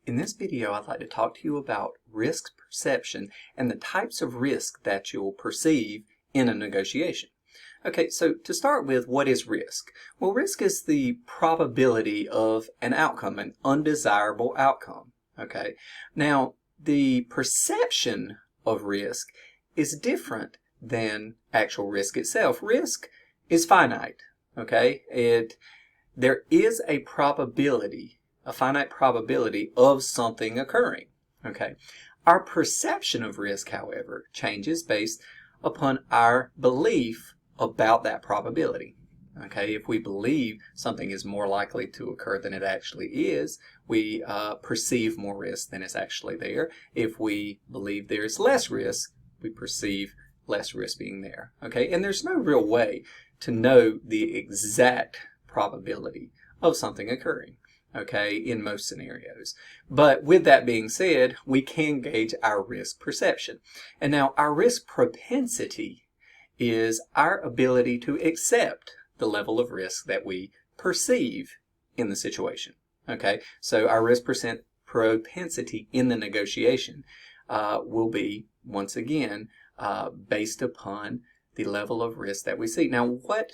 In this video, I'd like to talk to you about risk perception and the types of risk that you'll perceive in a negotiation. Okay, so to start with, what is risk? Well, risk is the probability of an outcome, an undesirable outcome. Okay, now the perception of risk is different than actual risk itself. Risk is finite. Okay, there is a probability, a finite probability of something occurring. Okay, our perception of risk, however, changes based upon our belief about that probability. Okay, if we believe something is more likely to occur than it actually is, we perceive more risk than is actually there. If we believe there is less risk, we perceive less risk being there. Okay, and there's no real way to know the exact probability of something occurring, okay, in most scenarios. But with that being said, we can gauge our risk perception. And now our risk propensity is our ability to accept the level of risk that we perceive in the situation. Okay, so our risk propensity in the negotiation will be, once again, based upon the level of risk that we see. Now, what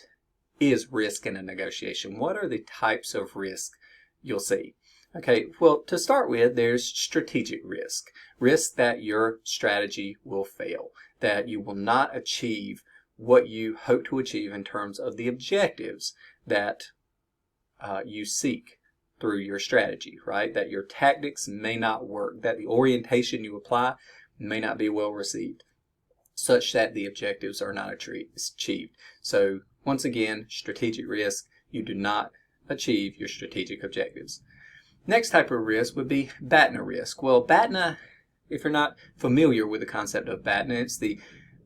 is risk in a negotiation? What are the types of risk you'll see? Okay, well, to start with, there's strategic risk. Risk that your strategy will fail, that you will not achieve what you hope to achieve in terms of the objectives that you seek through your strategy, right? That your tactics may not work, that the orientation you apply may not be well received, such that the objectives are not achieved. So once again, strategic risk, you do not achieve your strategic objectives. Next type of risk would be BATNA risk. Well, BATNA, if you're not familiar with the concept of BATNA, it's the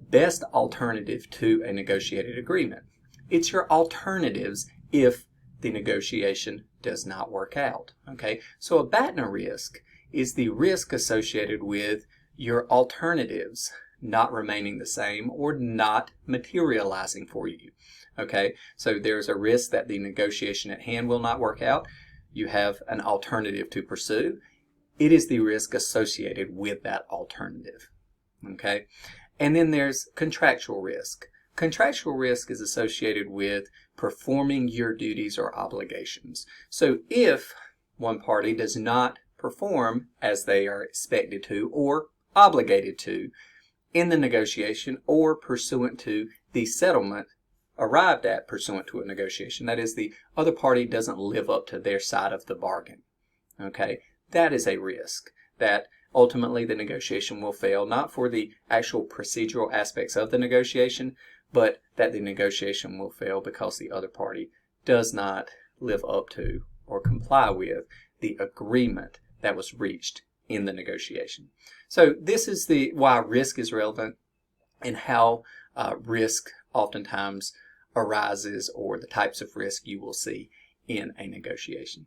best alternative to a negotiated agreement. It's your alternatives if the negotiation does not work out. Okay, so a BATNA risk is the risk associated with your alternatives not remaining the same or not materializing for you. Okay, so there's a risk that the negotiation at hand will not work out. You have an alternative to pursue. It is the risk associated with that alternative. Okay, and then there's contractual risk. Contractual risk is associated with performing your duties or obligations. So if one party does not perform as they are expected to or obligated to in the negotiation or pursuant to the settlement arrived at pursuant to a negotiation, that is, the other party doesn't live up to their side of the bargain, okay, that is a risk that ultimately the negotiation will fail, not for the actual procedural aspects of the negotiation, but that the negotiation will fail because the other party does not live up to or comply with the agreement that was reached in the negotiation. So this is why risk is relevant and how risk oftentimes arises, or the types of risk you will see in a negotiation.